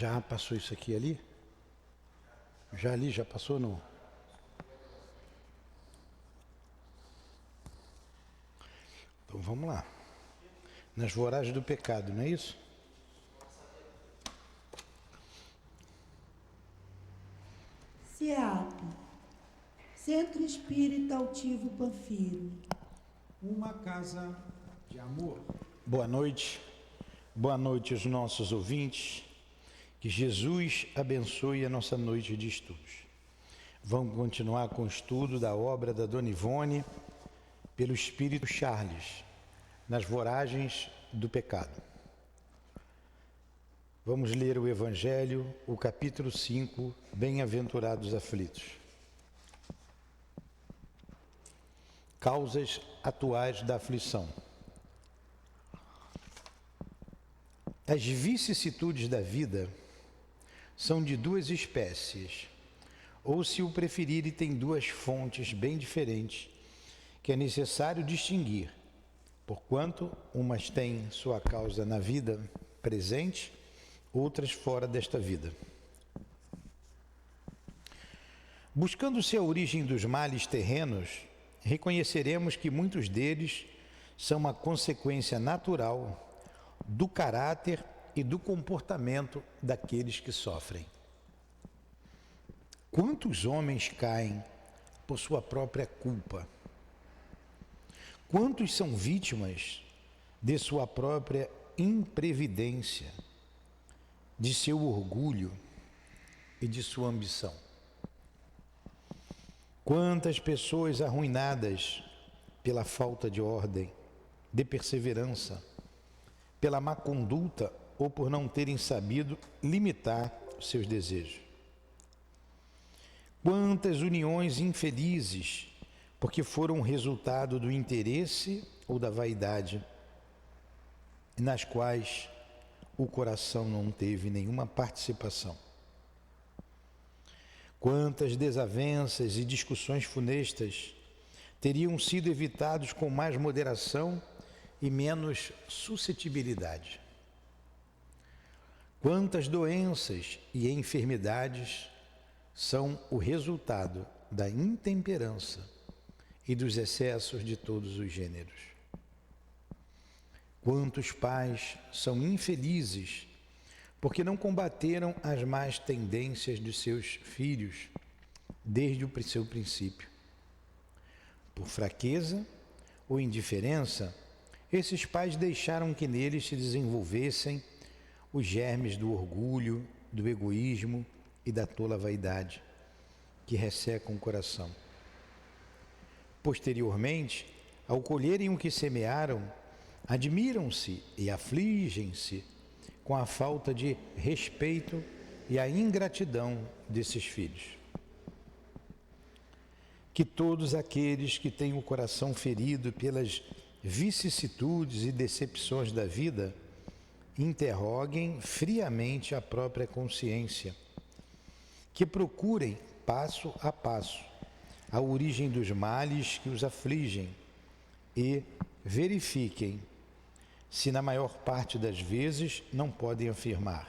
Já passou isso aqui ali? Já ali, já passou no... Então vamos lá. Nas voragens do pecado, não é isso? SEAP, Centro Espírita Altivo Panfiro. Uma casa de amor. Boa noite aos nossos ouvintes. Que Jesus abençoe a nossa noite de estudos. Vamos continuar com o estudo da obra da Dona Ivone, pelo Espírito Charles, nas voragens do pecado. Vamos ler o Evangelho, o capítulo 5, Bem-aventurados aflitos. Causas atuais da aflição. As vicissitudes da vida são de duas espécies, ou, se o preferirem, tem duas fontes bem diferentes, que é necessário distinguir, porquanto umas têm sua causa na vida presente, outras fora desta vida. Buscando-se a origem dos males terrenos, reconheceremos que muitos deles são uma consequência natural do caráter e do comportamento daqueles que sofrem. Quantos homens caem por sua própria culpa? Quantos são vítimas de sua própria imprevidência, de seu orgulho e de sua ambição? Quantas pessoas arruinadas pela falta de ordem, de perseverança, pela má conduta ou por não terem sabido limitar os seus desejos. Quantas uniões infelizes, porque foram resultado do interesse ou da vaidade, nas quais o coração não teve nenhuma participação. Quantas desavenças e discussões funestas teriam sido evitados com mais moderação e menos suscetibilidade. Quantas doenças e enfermidades são o resultado da intemperança e dos excessos de todos os gêneros. Quantos pais são infelizes porque não combateram as más tendências de seus filhos desde o seu princípio. Por fraqueza ou indiferença, esses pais deixaram que neles se desenvolvessem os germes do orgulho, do egoísmo e da tola vaidade, que ressecam o coração. Posteriormente, ao colherem o que semearam, admiram-se e afligem-se com a falta de respeito e a ingratidão desses filhos. Que todos aqueles que têm o coração ferido pelas vicissitudes e decepções da vida interroguem friamente a própria consciência, que procurem, passo a passo, a origem dos males que os afligem e verifiquem se na maior parte das vezes não podem afirmar: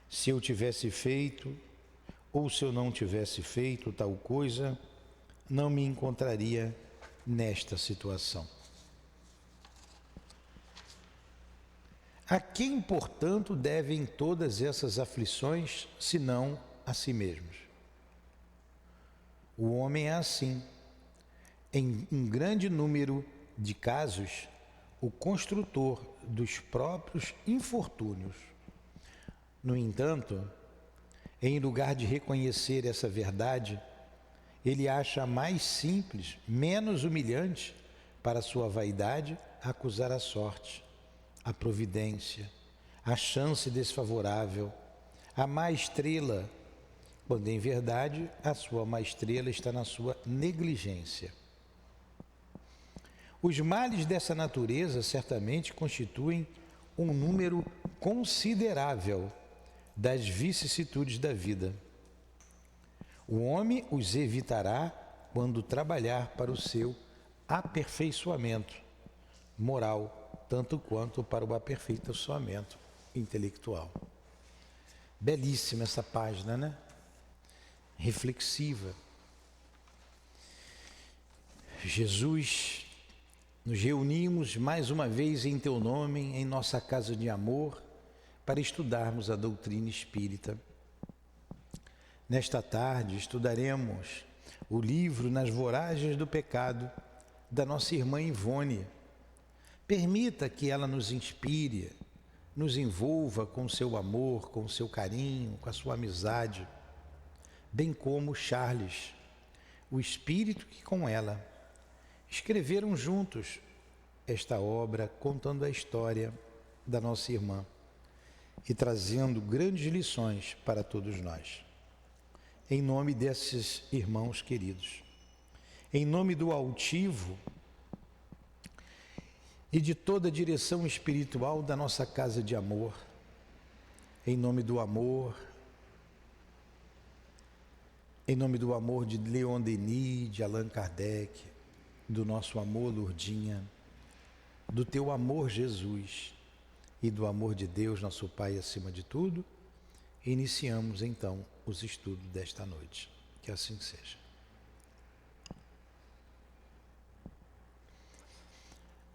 se eu tivesse feito ou se eu não tivesse feito tal coisa, não me encontraria nesta situação. A quem, portanto, devem todas essas aflições, senão a si mesmos? O homem é assim. Em um grande número de casos, o construtor dos próprios infortúnios. No entanto, em lugar de reconhecer essa verdade, ele acha mais simples, menos humilhante para sua vaidade acusar a sorte, a providência, a chance desfavorável, a má estrela, quando em verdade a sua má estrela está na sua negligência. Os males dessa natureza certamente constituem um número considerável das vicissitudes da vida. O homem os evitará quando trabalhar para o seu aperfeiçoamento moral, tanto quanto para o aperfeiçoamento intelectual. Belíssima essa página, né? Reflexiva. Jesus, nos reunimos mais uma vez em Teu nome, em nossa casa de amor, para estudarmos a doutrina espírita. Nesta tarde estudaremos o livro Nas Voragens do Pecado, da nossa irmã Ivone. Permita que ela nos inspire, nos envolva com seu amor, com seu carinho, com a sua amizade, bem como Charles, o espírito que com ela escreveram juntos esta obra, contando a história da nossa irmã e trazendo grandes lições para todos nós. Em nome desses irmãos queridos, em nome do altivo e de toda a direção espiritual da nossa casa de amor, em nome do amor de Leon Denis, de Allan Kardec, do nosso amor Lourdinha, do teu amor Jesus e do amor de Deus, nosso Pai acima de tudo, iniciamos então os estudos desta noite. Que assim seja.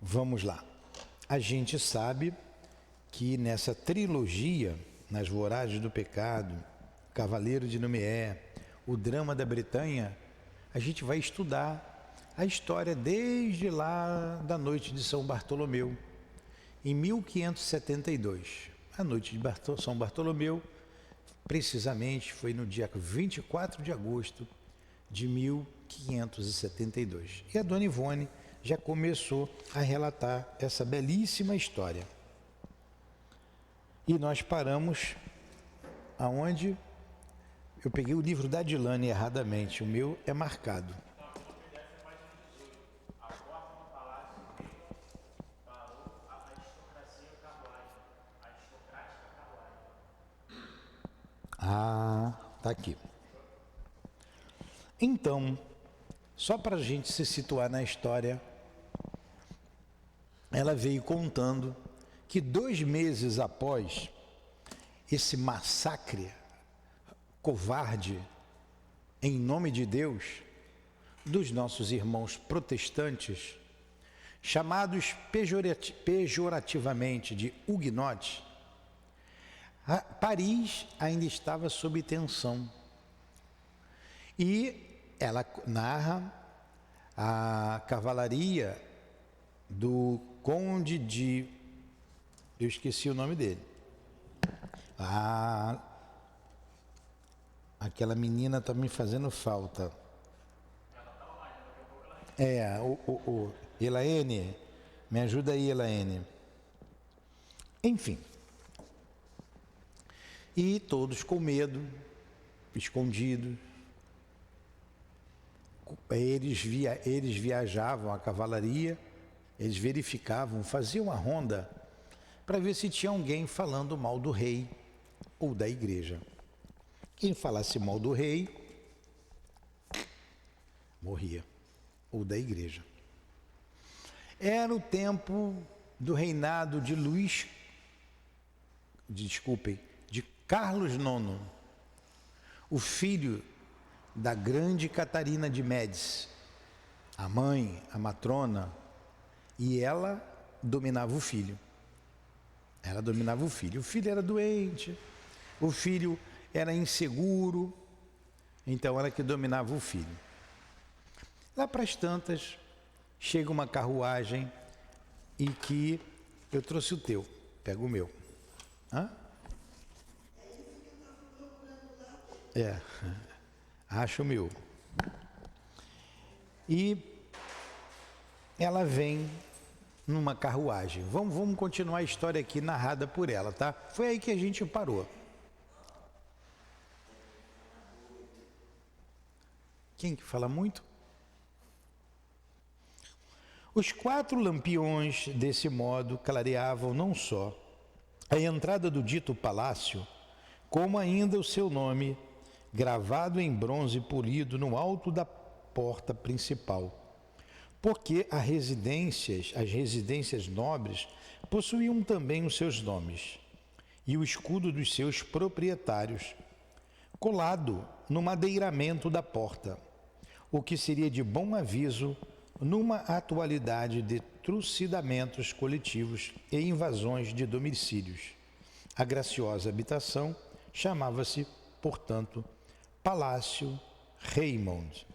Vamos lá. A gente sabe que nessa trilogia, Nas Voragens do Pecado, Cavaleiro de Nomeé, o Drama da Bretanha, a gente vai estudar a história desde lá da noite de São Bartolomeu, em 1572. A noite de São Bartolomeu, precisamente, foi no dia 24 de agosto de 1572. E a dona Ivone já começou a relatar essa belíssima história. E nós paramos aonde eu peguei o livro da Adilane erradamente, o meu é marcado. Tá aqui. Então, só para a gente se situar na história, ela veio contando que 2 meses após esse massacre covarde, em nome de Deus, dos nossos irmãos protestantes, chamados pejorativamente de huguenotes, Paris ainda estava sob tensão. E ela narra a cavalaria do conde de... eu esqueci o nome dele. Aquela menina está me fazendo falta. Elaine, me ajuda aí, Elaine. Enfim. E todos com medo, escondidos. Eles viajavam a cavalaria, eles verificavam, faziam a ronda para ver se tinha alguém falando mal do rei ou da igreja. Quem falasse mal do rei, morria, ou da igreja. Era o tempo do reinado de de Carlos IX, o filho da grande Catarina de Médici, a mãe, a matrona, e ela dominava o filho. Ela dominava o filho. O filho era doente, o filho era inseguro, então ela que dominava o filho. Lá para as tantas, chega uma carruagem e que eu trouxe o teu, pega o meu. Acha o meu. E ela vem numa carruagem. Vamos continuar a história aqui narrada por ela, tá? Foi aí que a gente parou. Quem que fala muito? Os 4 lampiões, desse modo, clareavam não só a entrada do dito palácio, como ainda o seu nome, gravado em bronze polido no alto da porta principal, porque as residências nobres possuíam também os seus nomes, e o escudo dos seus proprietários, colado no madeiramento da porta, o que seria de bom aviso numa atualidade de trucidamentos coletivos e invasões de domicílios. A graciosa habitação chamava-se, portanto, Palácio Raymond.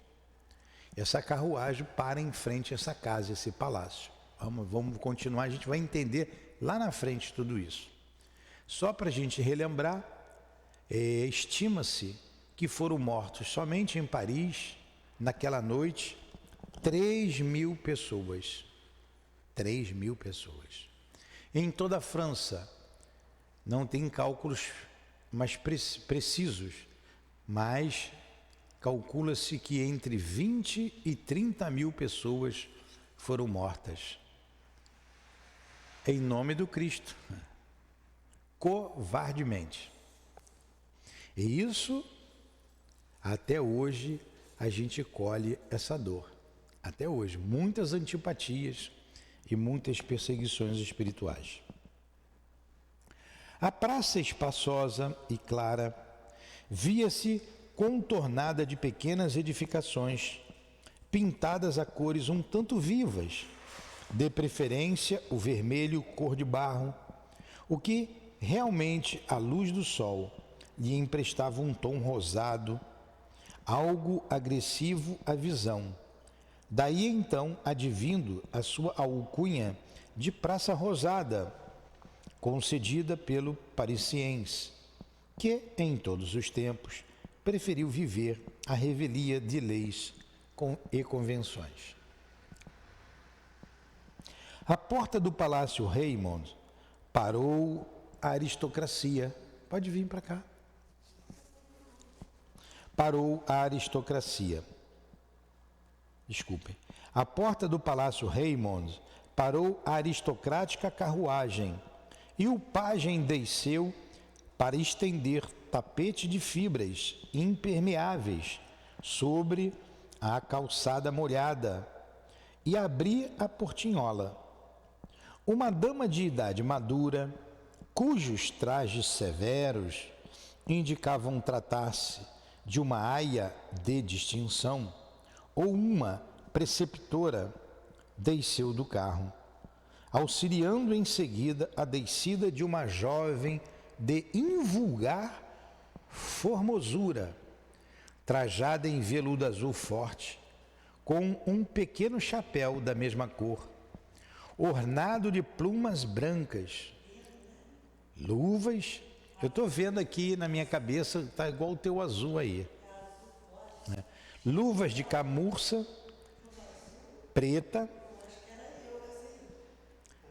Essa carruagem para em frente a essa casa, esse palácio. Vamos continuar, a gente vai entender lá na frente tudo isso. Só para a gente relembrar, estima-se que foram mortos somente em Paris, naquela noite, 3.000 pessoas. 3.000 pessoas. Em toda a França, não tem cálculos mais precisos, mas calcula-se que entre 20 e 30 mil pessoas foram mortas. Em nome do Cristo. Covardemente. E isso, até hoje, a gente colhe essa dor. Até hoje, muitas antipatias e muitas perseguições espirituais. A praça espaçosa e clara via-se contornada de pequenas edificações, pintadas a cores um tanto vivas, de preferência o vermelho cor de barro, o que realmente à luz do sol lhe emprestava um tom rosado, algo agressivo à visão. Daí então advindo a sua alcunha de Praça Rosada, concedida pelo parisiense, que em todos os tempos preferiu viver a revelia de leis e convenções. À porta do Palácio Raymond parou a aristocracia. Pode vir para cá. Parou a aristocracia. Desculpem. À porta do Palácio Raymond parou a aristocrática carruagem e o pajem desceu para estender tapete de fibras impermeáveis sobre a calçada molhada e abrir a portinhola. Uma dama de idade madura, cujos trajes severos indicavam tratar-se de uma aia de distinção ou uma preceptora, desceu do carro, auxiliando em seguida a descida de uma jovem de invulgar formosura, trajada em veludo azul forte, com um pequeno chapéu da mesma cor, ornado de plumas brancas, luvas. Eu estou vendo aqui na minha cabeça, está igual o teu azul aí. Né? Luvas de camurça preta,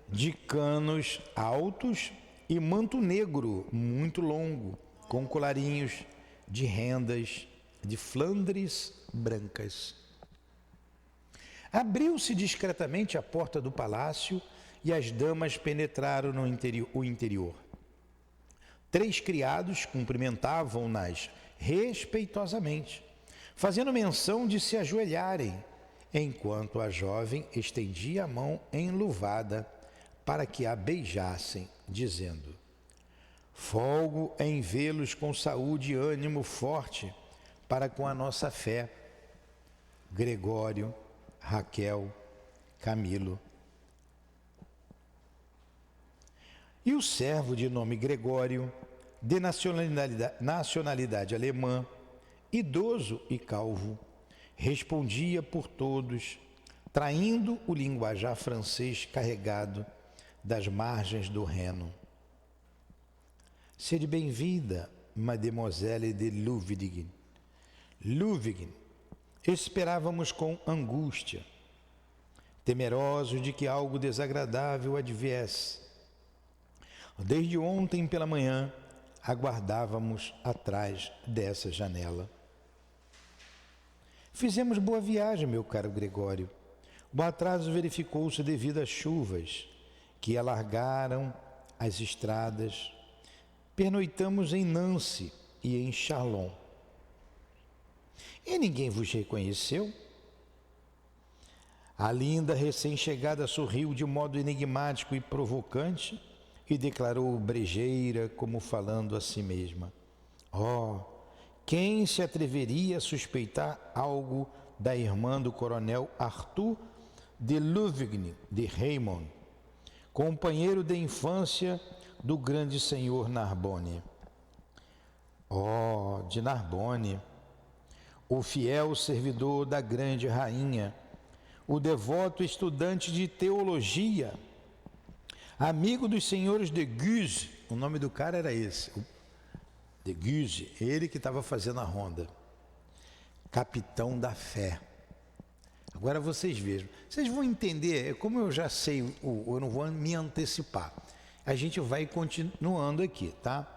de canos altos e manto negro muito longo, com colarinhos de rendas de Flandres brancas. Abriu-se discretamente a porta do palácio e as damas penetraram no interior. 3 criados cumprimentavam-nas respeitosamente, fazendo menção de se ajoelharem, enquanto a jovem estendia a mão enluvada para que a beijassem, dizendo: folgo em vê-los com saúde e ânimo forte para com a nossa fé. Gregório, Raquel, Camilo. E o servo de nome Gregório, de nacionalidade alemã, idoso e calvo, respondia por todos, traindo o linguajar francês carregado das margens do Reno. Sede bem-vinda, Mademoiselle de Louvigny. Louvigny, esperávamos com angústia, temerosos de que algo desagradável adviesse. Desde ontem pela manhã, aguardávamos atrás dessa janela. Fizemos boa viagem, meu caro Gregório. O atraso verificou-se devido às chuvas que alargaram as estradas. Pernoitamos em Nancy e em Charlon. E ninguém vos reconheceu? A linda recém-chegada sorriu de modo enigmático e provocante e declarou brejeira, como falando a si mesma: oh, quem se atreveria a suspeitar algo da irmã do coronel Arthur de Louvigny de Raymond, companheiro de infância do grande senhor Narbonne? Oh, de Narbonne, o fiel servidor da grande rainha, o devoto estudante de teologia, amigo dos senhores de Guise, o nome do cara era esse, de Guise, ele que estava fazendo a ronda, capitão da fé. Agora vocês vejam, vocês vão entender, como eu já sei, eu não vou me antecipar, a gente vai continuando aqui, tá?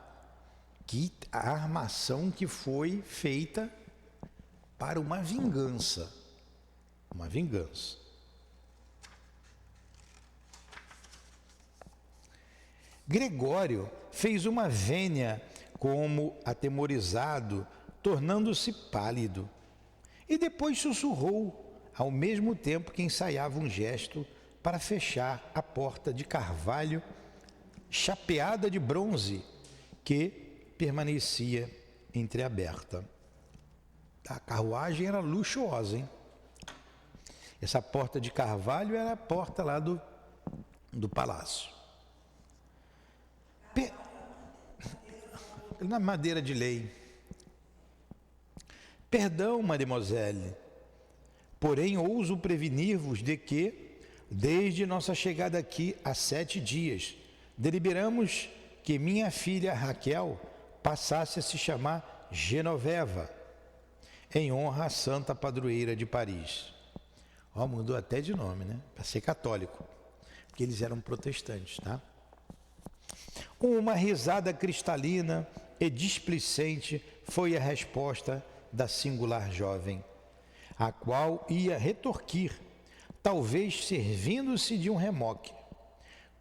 Que a armação que foi feita para uma vingança. Uma vingança. Gregório fez uma vênia como atemorizado, tornando-se pálido, e depois sussurrou, ao mesmo tempo que ensaiava um gesto para fechar a porta de carvalho chapeada de bronze que permanecia entreaberta. A carruagem era luxuosa, hein? Essa porta de carvalho era a porta lá do palácio. Na madeira de lei. Perdão, mademoiselle, porém ouso prevenir-vos de que, desde nossa chegada aqui há 7 dias, deliberamos que minha filha Raquel passasse a se chamar Genoveva, em honra à santa padroeira de Paris. Ó, mudou até de nome, né? Para ser católico, porque eles eram protestantes, tá? Uma risada cristalina e displicente foi a resposta da singular jovem, a qual ia retorquir, talvez servindo-se de um remoque,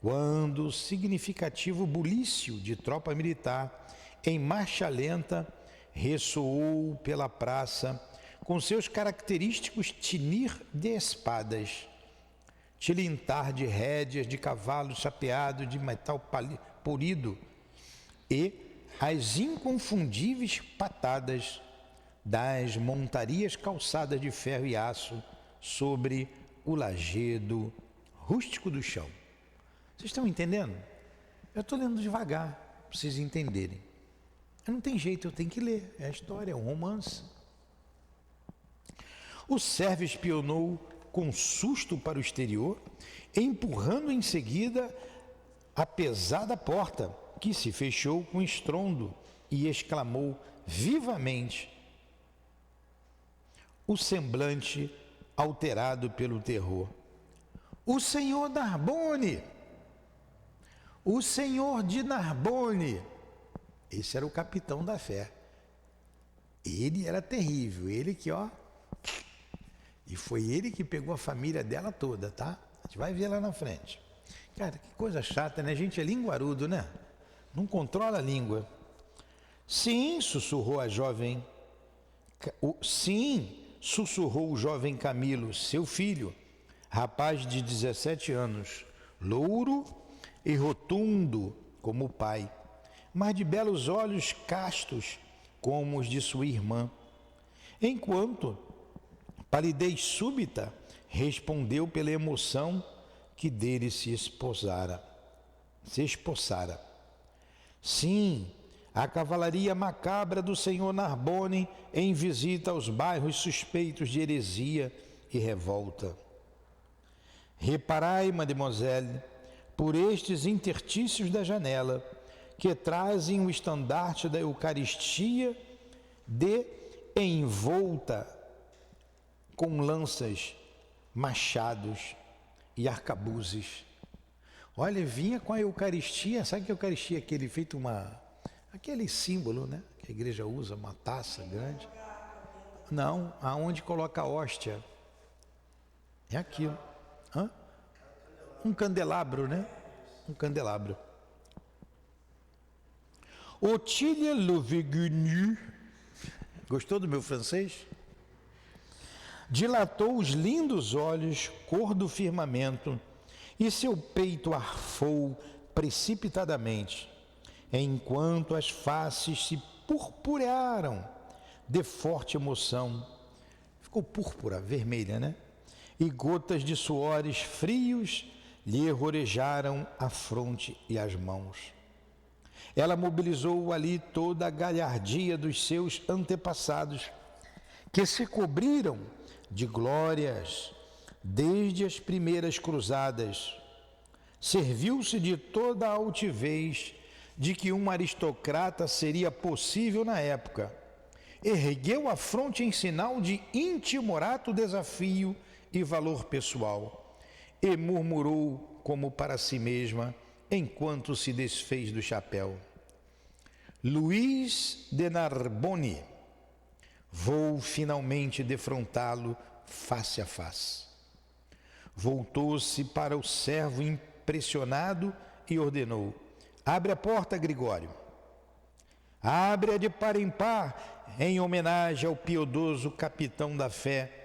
quando o significativo bulício de tropa militar, em marcha lenta, ressoou pela praça com seus característicos tinir de espadas, tilintar de rédeas de cavalo chapeado de metal polido e as inconfundíveis patadas das montarias calçadas de ferro e aço sobre o lajedo rústico do chão. Vocês estão entendendo? Eu estou lendo devagar, para vocês entenderem. Não tem jeito, eu tenho que ler. É a história, é um romance. O servo espionou com susto para o exterior, empurrando em seguida a pesada porta, que se fechou com estrondo, e exclamou vivamente, o semblante alterado pelo terror: o senhor Narbonne! O senhor de Narbonne! Esse era o capitão da fé. Ele era terrível, ele que, ó... E foi ele que pegou a família dela toda, tá? A gente vai ver lá na frente. Cara, que coisa chata, né? A gente é linguarudo, né? Não controla a língua. Sim, sussurrou a jovem. Sim, sussurrou o jovem Camilo, seu filho, rapaz de 17 anos, louro e rotundo como o pai, mas de belos olhos castos como os de sua irmã. Enquanto palidez súbita respondeu pela emoção que dele se espossara. Sim, a cavalaria macabra do senhor Narbonne em visita aos bairros suspeitos de heresia e revolta. Reparai, mademoiselle, por estes intertícios da janela, que trazem o estandarte da Eucaristia de envolta com lanças, machados e arcabuzes. Olha, vinha com a Eucaristia, sabe que a Eucaristia é aquele feito aquele símbolo, né? Que a igreja usa, uma taça grande. Não, aonde coloca a hóstia. É aquilo. Hã? Um candelabro, né? Um candelabro. Ottilie Louvigny, gostou do meu francês? Dilatou os lindos olhos, cor do firmamento, e seu peito arfou precipitadamente, enquanto as faces se purpurearam de forte emoção. Ficou púrpura, vermelha, né? E gotas de suores frios lhe rorejaram a fronte e as mãos. Ela mobilizou ali toda a galhardia dos seus antepassados, que se cobriram de glórias desde as primeiras cruzadas. Serviu-se de toda a altivez de que um aristocrata seria possível na época. Ergueu a fronte em sinal de intimorato desafio e valor pessoal, e murmurou como para si mesma, enquanto se desfez do chapéu: Luís de Narbonne, vou finalmente defrontá-lo face a face. Voltou-se para o servo impressionado e ordenou: abre a porta, Gregório. Abre-a de par em par, em homenagem ao piedoso capitão da fé,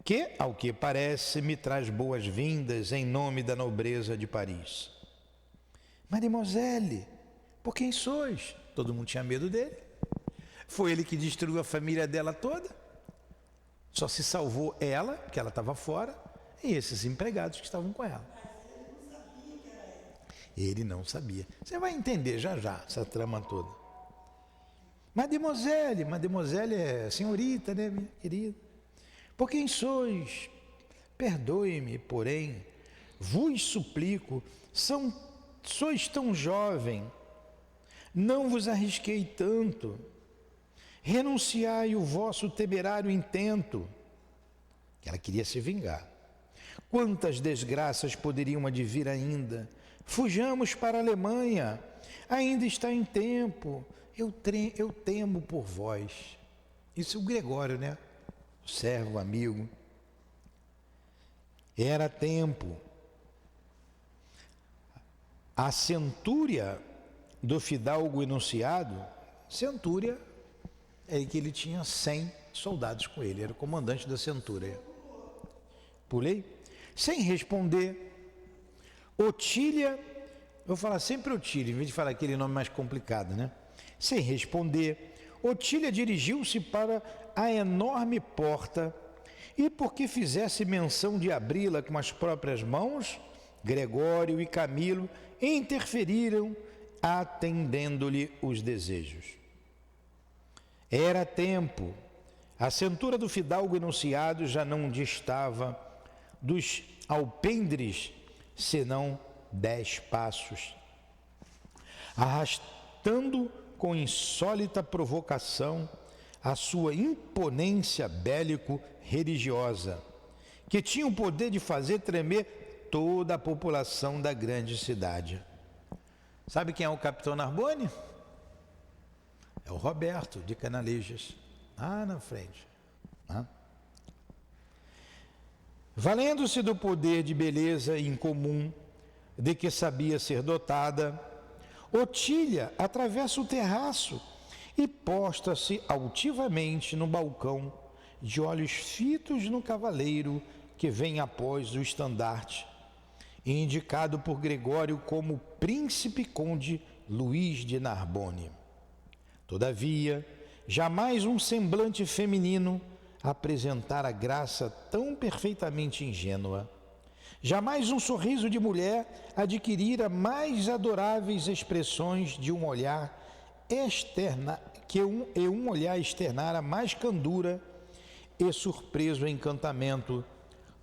que, ao que parece, me traz boas-vindas em nome da nobreza de Paris. Mademoiselle, por quem sois? Todo mundo tinha medo dele. Foi ele que destruiu a família dela toda. Só se salvou ela, que ela estava fora, e esses empregados que estavam com ela. Ele não sabia. Você vai entender já já essa trama toda. Mademoiselle é senhorita, né, minha querida? Por quem sois? Perdoe-me, porém, vos suplico, sois tão jovem, não vos arrisquei tanto. Renunciai o vosso temerário intento. Ela queria se vingar. Quantas desgraças poderiam advir ainda? Fujamos para a Alemanha, ainda está em tempo. Eu temo por vós. Isso é o Gregório, né? O servo, amigo. Era tempo. A centúria do fidalgo enunciado, centúria é que ele tinha 100 soldados com ele, era o comandante da centúria. Pulei? Sem responder, Otília, eu vou falar sempre Otília, em vez de falar aquele nome mais complicado, né? Sem responder, Otília dirigiu-se para a enorme porta e, porque fizesse menção de abri-la com as próprias mãos, Gregório e Camilo interferiram, atendendo-lhe os desejos. Era tempo. A cintura do fidalgo enunciado já não distava dos alpendres, senão 10 passos. Arrastando com insólita provocação a sua imponência bélico-religiosa, que tinha o poder de fazer tremer toda a população da grande cidade. Sabe quem é o capitão Narbonne? É o Roberto de Canalejas, lá na frente. Valendo-se do poder de beleza incomum de que sabia ser dotada, Otília atravessa o terraço e posta-se altivamente no balcão, de olhos fitos no cavaleiro que vem após o estandarte, indicado por Gregório como príncipe conde Luís de Narbonne. Todavia, jamais um semblante feminino apresentara graça tão perfeitamente ingênua. Jamais um sorriso de mulher adquirira mais adoráveis expressões de um olhar externa, um olhar externara mais candura e surpreso encantamento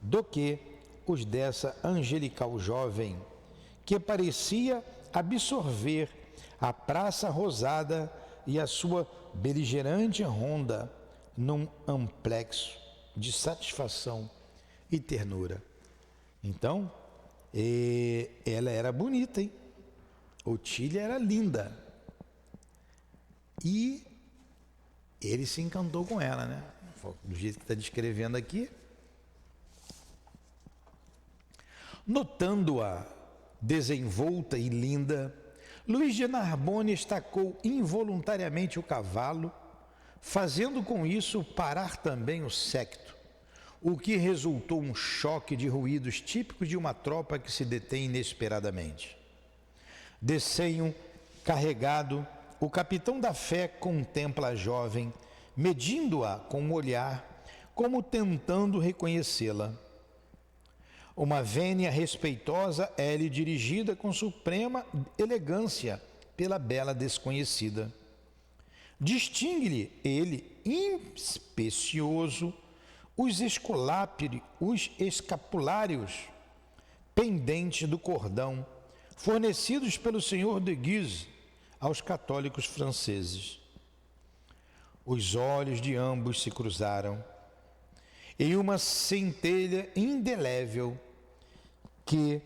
do que os dessa angelical jovem, que parecia absorver a praça rosada e a sua beligerante ronda num amplexo de satisfação e ternura. Então, ela era bonita, hein? Otília era linda. E ele se encantou com ela, né? Do jeito que está descrevendo aqui. Notando-a desenvolta e linda, Luís de Narbonne estacou involuntariamente o cavalo, fazendo com isso parar também o séquito, o que resultou um choque de ruídos típicos de uma tropa que se detém inesperadamente. De senho carregado, o capitão da fé contempla a jovem, medindo-a com um olhar, como tentando reconhecê-la. Uma vênia respeitosa é-lhe dirigida com suprema elegância pela bela desconhecida. Distingue-lhe ele, impecioso, os escapulários pendentes do cordão, fornecidos pelo senhor de Guise aos católicos franceses. Os olhos de ambos se cruzaram, e uma centelha indelével, que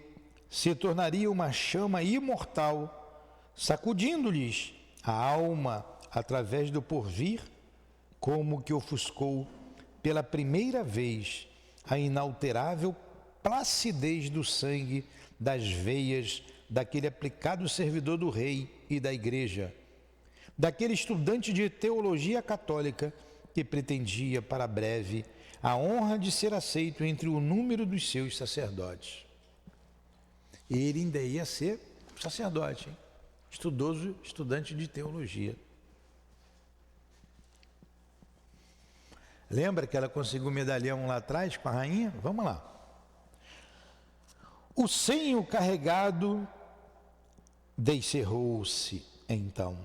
se tornaria uma chama imortal, sacudindo-lhes a alma através do porvir, como que ofuscou pela primeira vez a inalterável placidez do sangue das veias daquele aplicado servidor do rei e da igreja, daquele estudante de teologia católica que pretendia para breve a honra de ser aceito entre o número dos seus sacerdotes. Ele ainda ia ser sacerdote, hein? Estudante de teologia. Lembra que ela conseguiu o medalhão lá atrás com a rainha? Vamos lá. O senho carregado descerrou-se então,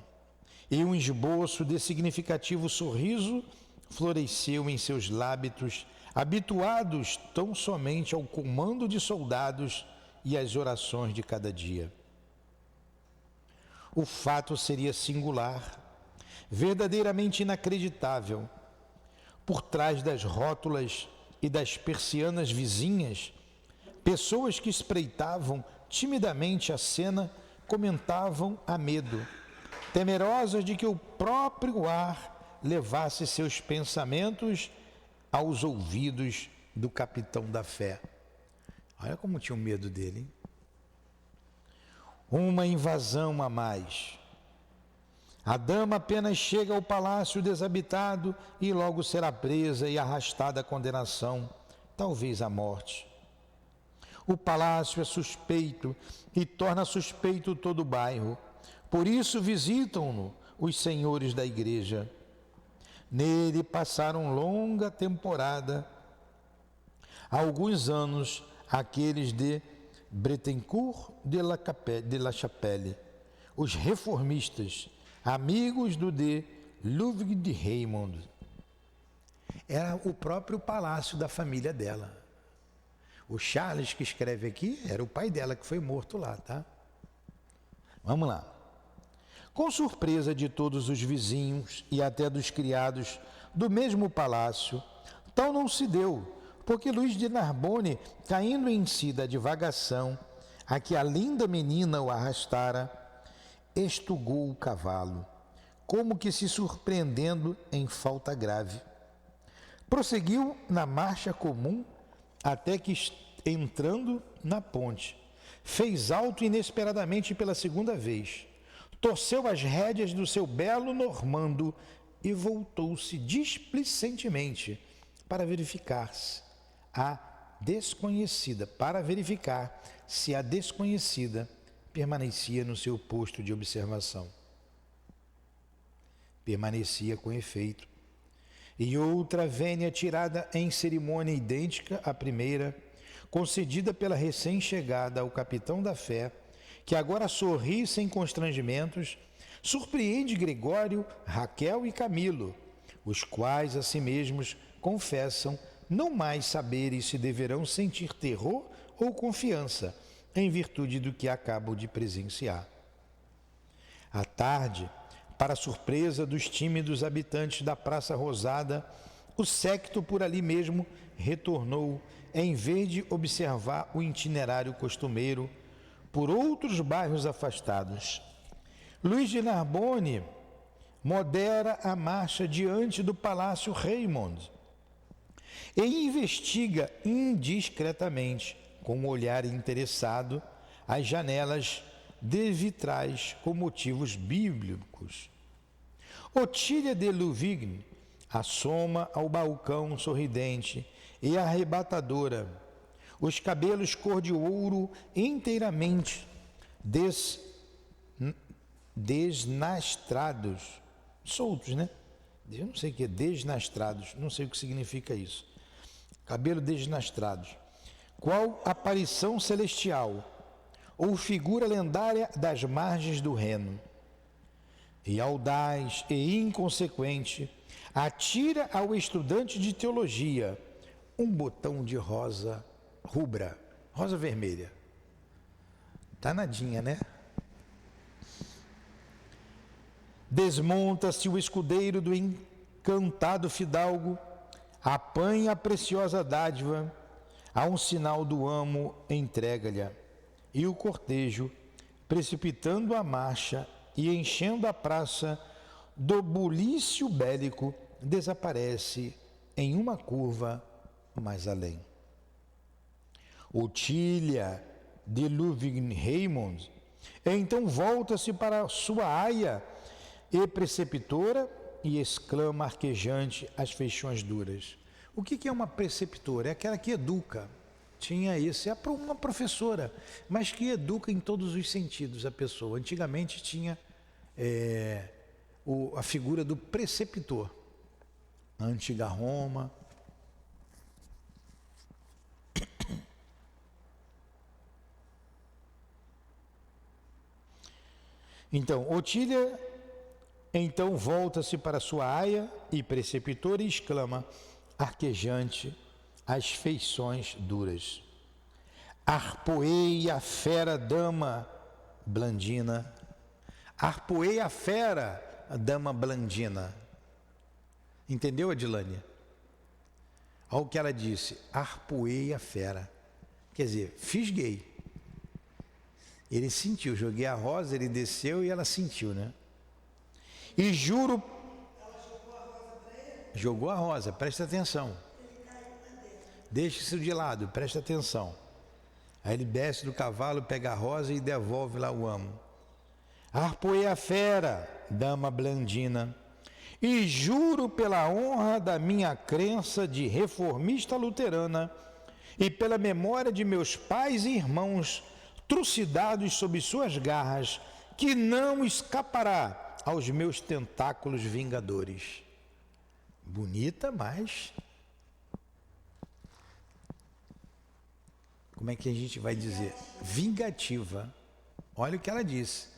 e um esboço de significativo sorriso floresceu em seus lábios, habituados tão somente ao comando de soldados e às orações de cada dia. O fato seria singular, verdadeiramente inacreditável. Por trás das rótulas e das persianas vizinhas, pessoas que espreitavam timidamente a cena comentavam a medo, temerosas de que o próprio ar levasse seus pensamentos aos ouvidos do capitão da fé. Olha como tinham medo dele, hein? Uma invasão a mais. A dama apenas chega ao palácio desabitado e logo será presa e arrastada à condenação, talvez à morte. O palácio é suspeito e torna suspeito todo o bairro. Por isso visitam-no os senhores da igreja. Nele passaram longa temporada, alguns anos, aqueles de Bretencourt de la Chapelle, os reformistas, amigos do de Ludwig de Raymond. Era o próprio palácio da família dela. O Charles que escreve aqui era o pai dela que foi morto lá, tá? Vamos lá. Com surpresa de todos os vizinhos e até dos criados do mesmo palácio, tal não se deu, porque Luís de Narbonne, caindo em si da divagação a que a linda menina o arrastara, estugou o cavalo, como que se surpreendendo em falta grave. Prosseguiu na marcha comum até que, entrando na ponte, fez alto inesperadamente pela segunda vez, torceu as rédeas do seu belo normando e voltou-se displicentemente para verificar se a desconhecida permanecia no seu posto de observação. Permanecia com efeito. E outra vênia tirada em cerimônia idêntica à primeira, concedida pela recém-chegada ao capitão da fé, que agora sorri sem constrangimentos, surpreende Gregório, Raquel e Camilo, os quais a si mesmos confessam não mais saberem se deverão sentir terror ou confiança, em virtude do que acabo de presenciar. À tarde, para surpresa dos tímidos habitantes da Praça Rosada, o séquito por ali mesmo retornou, em vez de observar o itinerário costumeiro, por outros bairros afastados. Luís de Narbonne modera a marcha diante do Palácio Raymond e investiga indiscretamente, com um olhar interessado, as janelas de vitrais com motivos bíblicos. Otília de Louvigny assoma ao balcão sorridente e arrebatadora, os cabelos cor de ouro inteiramente desnastrados, soltos, né? Eu não sei o que é desnastrados, não sei o que significa isso. Cabelo desnastrados. Qual aparição celestial ou figura lendária das margens do Reno? E audaz e inconsequente, atira ao estudante de teologia um botão de rosa rubra, rosa vermelha. Danadinha, né? Desmonta-se o escudeiro do encantado fidalgo, apanha a preciosa dádiva, a um sinal do amo entrega-lhe, e o cortejo, precipitando a marcha e enchendo a praça do bulício bélico, desaparece em uma curva mais além. Otília de Ludwig-Raymond então volta-se para sua aia e preceptora e exclama arquejante as feições duras. O que é uma preceptora? É aquela que educa. Tinha esse, é uma professora, mas que educa em todos os sentidos a pessoa. Antigamente tinha a figura do preceptor. A antiga Roma. Então, Otília então volta-se para sua aia e preceptora e exclama, arquejante, as feições duras. Arpoei a fera dama blandina. Arpoei a fera dama blandina. Entendeu, Adilânia? Olha o que ela disse. Arpoei a fera. Quer dizer, fisguei. Ele sentiu, joguei a rosa, ele desceu e ela sentiu, né? E juro... Jogou a rosa, presta atenção. Deixa isso de lado, presta atenção. Aí ele desce do cavalo, pega a rosa e devolve lá o amo. Arpoei a fera, dama blandina, e juro pela honra da minha crença de reformista luterana e pela memória de meus pais e irmãos trucidados sob suas garras, que não escapará aos meus tentáculos vingadores. Bonita, mas... como é que a gente vai dizer? Vingativa. Olha o que ela disse.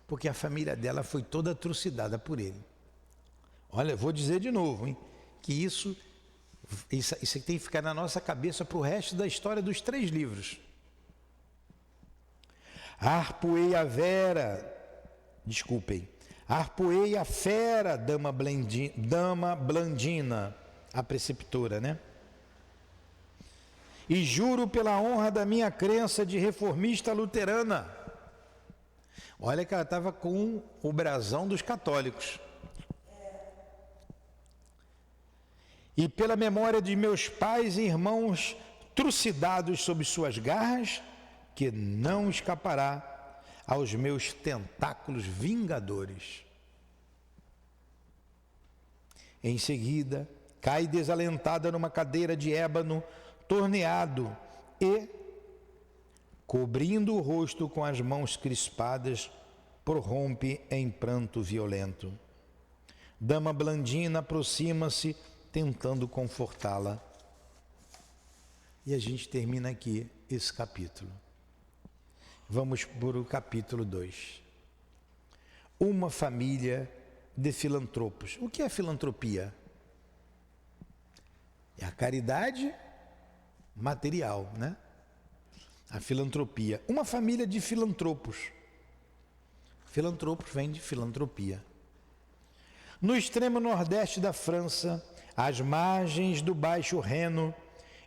Porque a família dela foi toda trucidada por ele. Olha, vou dizer de novo, hein? Que isso tem que ficar na nossa cabeça para o resto da história dos 3 livros. Arpoei a fera, dama blandina, a preceptora, né? E juro pela honra da minha crença de reformista luterana. Olha que ela estava com o brasão dos católicos. E pela memória de meus pais e irmãos trucidados sob suas garras, que não escapará aos meus tentáculos vingadores. Em seguida, cai desalentada numa cadeira de ébano torneado e, cobrindo o rosto com as mãos crispadas, prorrompe em pranto violento. Dama blandina aproxima-se, tentando confortá-la. E a gente termina aqui esse capítulo. Vamos para o capítulo 2. Uma família de filantropos. O que é filantropia? É a caridade material, né? A filantropia. Uma família de filantropos. Filantropos vem de filantropia. No extremo nordeste da França, às margens do Baixo Reno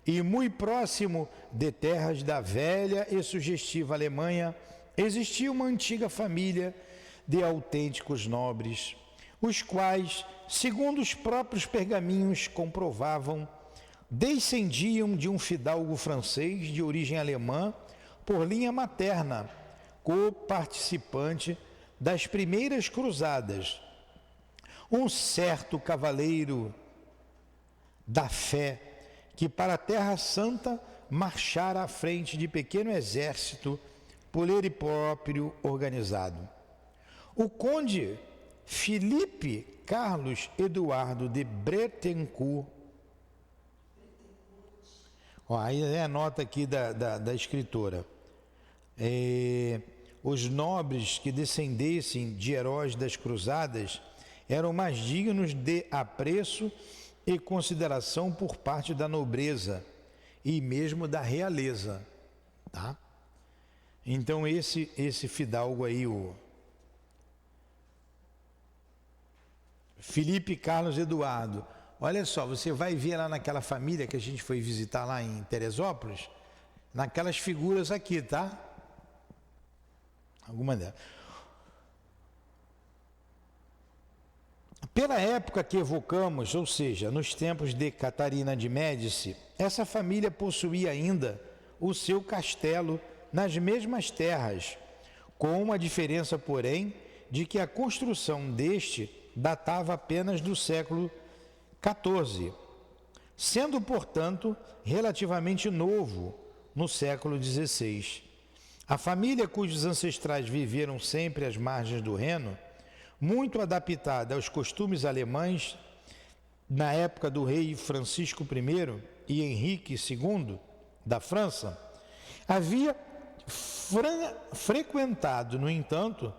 e muito próximo de terras da velha e sugestiva Alemanha, existia uma antiga família de autênticos nobres, os quais, segundo os próprios pergaminhos comprovavam, descendiam de um fidalgo francês de origem alemã por linha materna, co-participante das primeiras cruzadas. Um certo cavaleiro da fé que para a Terra Santa marchara à frente de pequeno exército por ele próprio organizado. O conde Felipe Carlos Eduardo de Bretencourt, aí é a nota aqui da escritora, os nobres que descendessem de heróis das cruzadas eram mais dignos de apreço e consideração por parte da nobreza e mesmo da realeza, tá? Então esse fidalgo aí, o Felipe Carlos Eduardo, olha só, você vai ver lá naquela família que a gente foi visitar lá em Teresópolis, naquelas figuras aqui, tá? Alguma delas. Pela época que evocamos, ou seja, nos tempos de Catarina de Médici, essa família possuía ainda o seu castelo nas mesmas terras, com uma diferença, porém, de que a construção deste datava apenas do século XIV, sendo, portanto, relativamente novo no século XVI. A família cujos ancestrais viveram sempre às margens do Reno, muito adaptada aos costumes alemães na época do rei Francisco I e Henrique II da França, havia frequentado, no entanto,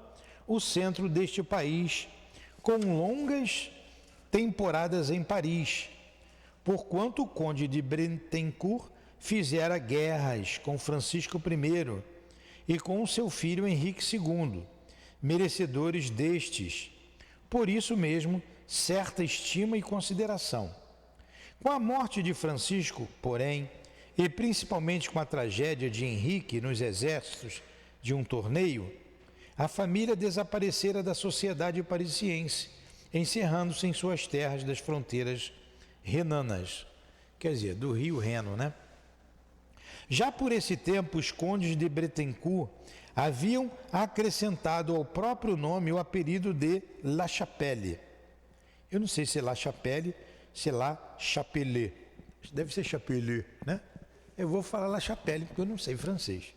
o centro deste país com longas temporadas em Paris, porquanto o conde de Bretencourt fizera guerras com Francisco I e com seu filho Henrique II, merecedores destes, por isso mesmo, certa estima e consideração. Com a morte de Francisco, porém, e principalmente com a tragédia de Henrique nos exércitos de um torneio, a família desaparecera da sociedade parisiense, encerrando-se em suas terras das fronteiras renanas, quer dizer, do rio Reno, né? Já por esse tempo, os condes de Bretencourt haviam acrescentado ao próprio nome o apelido de La Chapelle. Eu não sei se é La Chapelle, se é La Chapelet. Deve ser Chapelet, né? Eu vou falar La Chapelle porque eu não sei francês.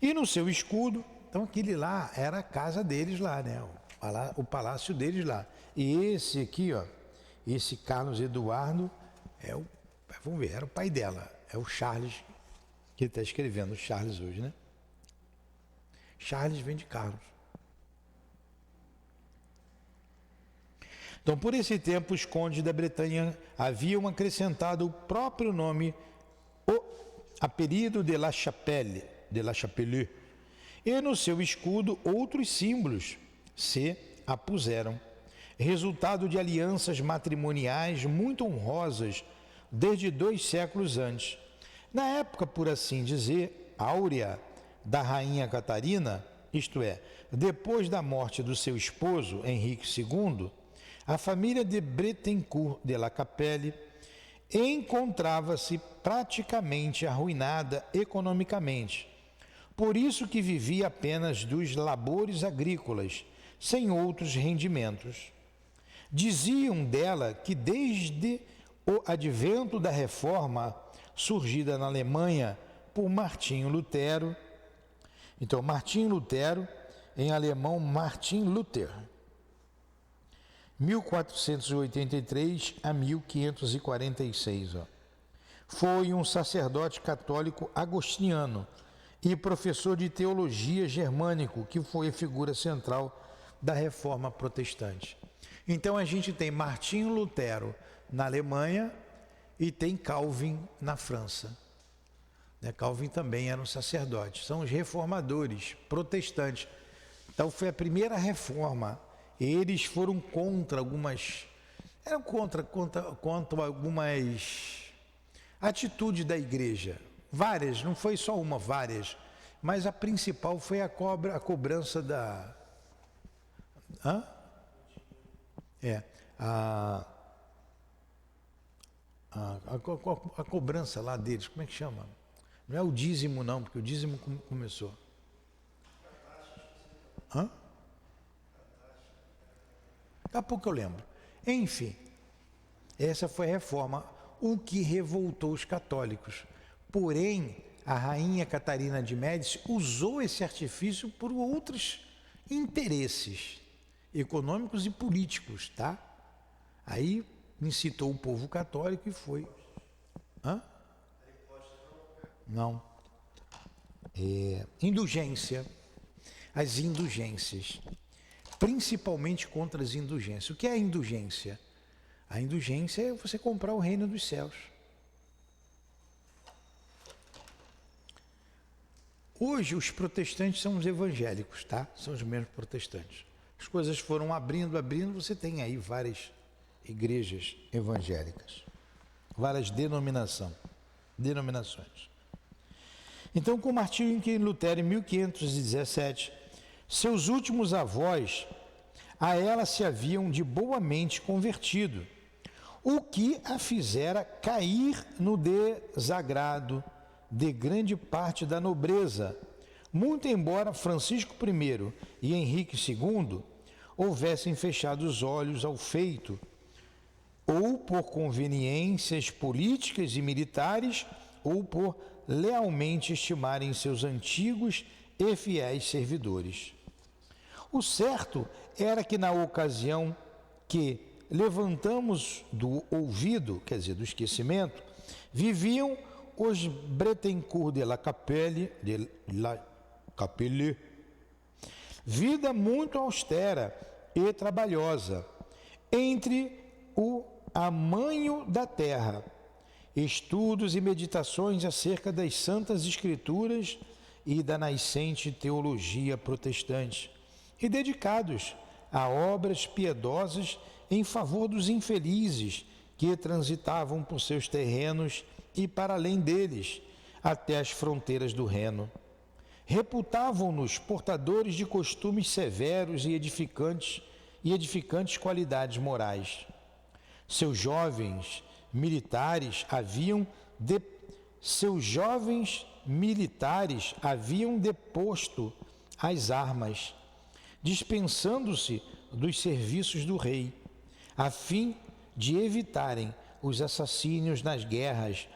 E no seu escudo, então aquele lá era a casa deles lá, né? O palácio deles lá. E esse aqui, ó, esse Carlos Eduardo, vamos ver, era o pai dela. É o Charles, que está escrevendo, o Charles hoje, né? Charles vem de Carlos. Então, por esse tempo, os condes da Bretanha haviam acrescentado o próprio nome, o apelido de La Chapelle, e no seu escudo outros símbolos se apuseram, resultado de alianças matrimoniais muito honrosas desde 2 séculos antes. Na época, por assim dizer, áurea da rainha Catarina, isto é, depois da morte do seu esposo, Henrique II, a família de Bretencourt de la Capelle encontrava-se praticamente arruinada economicamente, por isso que vivia apenas dos labores agrícolas, sem outros rendimentos. Diziam dela que desde o advento da reforma surgida na Alemanha por Martinho Lutero, então Martinho Lutero, em alemão Martin Luther, 1483 a 1546, foi um sacerdote católico agostiniano e professor de teologia germânico, que foi a figura central da reforma protestante. Então a gente tem Martinho Lutero na Alemanha e tem Calvin na França. Calvin também era um sacerdote. São os reformadores protestantes. Então foi a primeira reforma. Eles foram contra algumas... Eram contra algumas atitudes da igreja. Várias, não foi só uma, várias. Mas a principal foi a cobrança da... A cobrança lá deles, como é que chama? Não é o dízimo não, porque o dízimo começou. Daqui a pouco eu lembro. Enfim, essa foi a reforma, o que revoltou os católicos. Porém, a rainha Catarina de Médici usou esse artifício por outros interesses econômicos e políticos, tá? Aí incitou o povo católico e foi. Hã? Não. Indulgência. As indulgências. Principalmente contra as indulgências. O que é a indulgência? A indulgência é você comprar o reino dos céus. Hoje os protestantes são os evangélicos, tá? São os mesmos protestantes. As coisas foram abrindo, você tem aí várias igrejas evangélicas, várias denominações. Então, com Martinho Lutero, em 1517, seus últimos avós a ela se haviam de boamente convertido, o que a fizera cair no desagrado de grande parte da nobreza, muito embora Francisco I e Henrique II houvessem fechado os olhos ao feito, ou por conveniências políticas e militares, ou por lealmente estimarem seus antigos e fiéis servidores. O certo era que na ocasião que levantamos do ouvido, quer dizer, do esquecimento, viviam os Bretencourt de la Capelle, vida muito austera e trabalhosa, entre o amanho da terra, estudos e meditações acerca das Santas Escrituras e da nascente teologia protestante, e dedicados a obras piedosas em favor dos infelizes que transitavam por seus terrenos e para além deles, até as fronteiras do Reno. Reputavam-nos portadores de costumes severos e edificantes qualidades morais. Seus jovens militares haviam deposto as armas, dispensando-se dos serviços do rei, a fim de evitarem os assassínios nas guerras,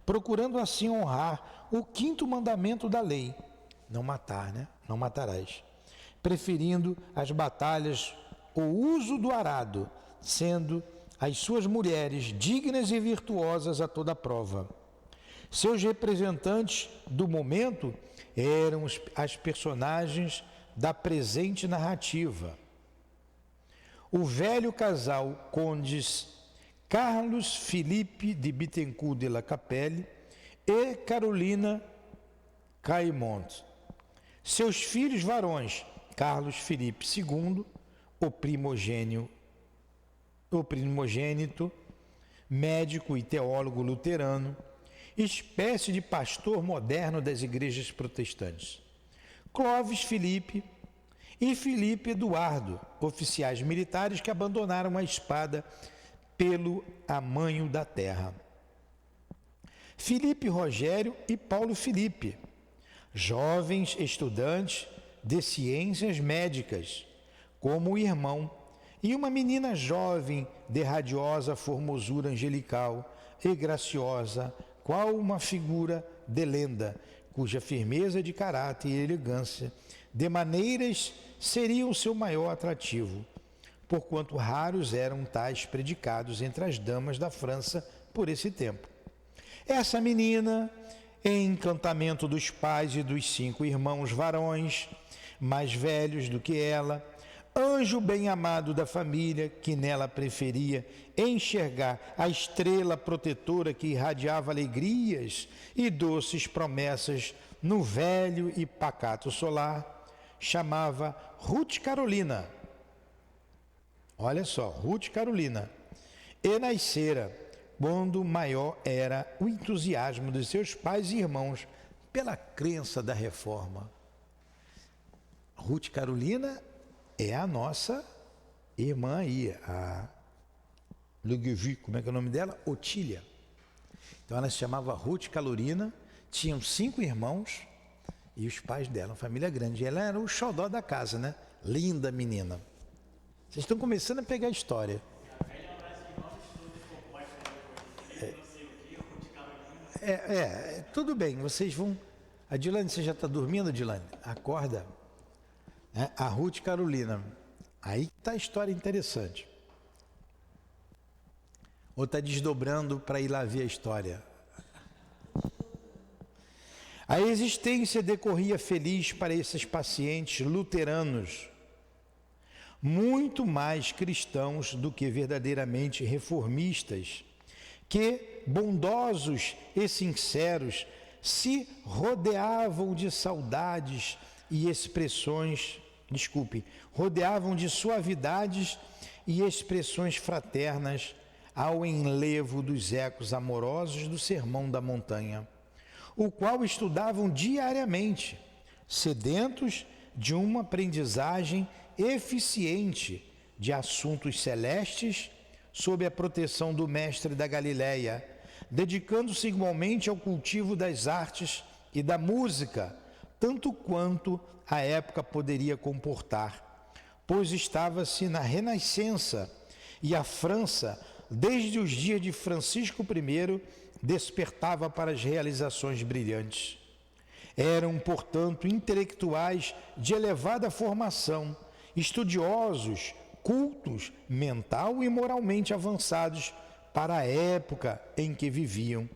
procurando assim honrar o 5º mandamento da lei, não matar, né? Não matarás, preferindo as batalhas o uso do arado, sendo as suas mulheres dignas e virtuosas a toda prova. Seus representantes do momento eram as personagens da presente narrativa. O velho casal condes Carlos Philippe de Bittencourt de la Capelle e Carolina Caimont. Seus filhos varões, Carlos Filipe II, o primogênito, médico e teólogo luterano, espécie de pastor moderno das igrejas protestantes. Clovis Filipe e Filipe Eduardo, oficiais militares que abandonaram a espada pelo amanho da terra. Filipe Rogério e Paulo Filipe, jovens estudantes de ciências médicas, como o irmão, e uma menina jovem de radiosa formosura angelical e graciosa, qual uma figura de lenda, cuja firmeza de caráter e elegância de maneiras seriam o seu maior atrativo, porquanto raros eram tais predicados entre as damas da França por esse tempo. Essa menina, em encantamento dos pais e dos 5 irmãos varões, mais velhos do que ela, anjo bem-amado da família, que nela preferia enxergar a estrela protetora que irradiava alegrias e doces promessas no velho e pacato solar, chamava Ruth Carolina. Olha só, Ruth Carolina. E nascera quando maior era o entusiasmo de seus pais e irmãos pela crença da reforma. Ruth Carolina é a nossa irmã aí, a Luguevi, como é que é o nome dela? Otília. Então ela se chamava Ruth Carolina, tinham 5 irmãos e os pais dela, uma família grande. Ela era o xodó da casa, né? Linda menina. Vocês estão começando a pegar a história. Tudo bem, vocês vão... A Dilane, você já está dormindo, Dilane? Acorda. né? A Ruth Carolina. Aí está a história interessante. Ou está desdobrando para ir lá ver a história. A existência decorria feliz para esses pacientes luteranos, muito mais cristãos do que verdadeiramente reformistas, que, bondosos e sinceros, se rodeavam de saudades e expressões, rodeavam de suavidades e expressões fraternas ao enlevo dos ecos amorosos do Sermão da Montanha, o qual estudavam diariamente, sedentos de uma aprendizagem eficiente de assuntos celestes sob a proteção do mestre da Galileia, dedicando-se igualmente ao cultivo das artes e da música, tanto quanto a época poderia comportar, pois estava-se na Renascença e a França, desde os dias de Francisco I, despertava para as realizações brilhantes. Eram, portanto, intelectuais de elevada formação, estudiosos, cultos, mental e moralmente avançados para a época em que viviam.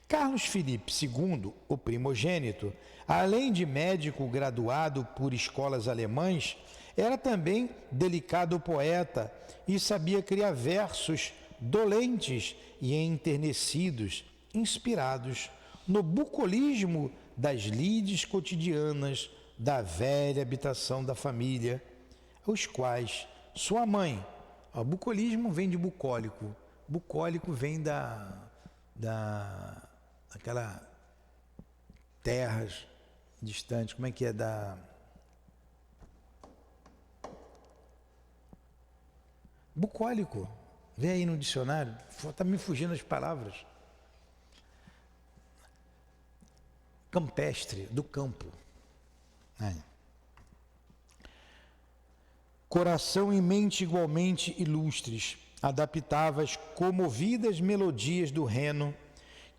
Carlos Felipe II, o primogênito, além de médico graduado por escolas alemãs, era também delicado poeta e sabia criar versos dolentes e enternecidos, inspirados no bucolismo das lides cotidianas da velha habitação da família, os quais sua mãe, o bucolismo vem de bucólico, bucólico vem daquela terras distantes, como é que é, bucólico, vê aí no dicionário, está me fugindo as palavras. Campestre, do campo. Coração e mente igualmente ilustres, adaptava as comovidas melodias do Reno,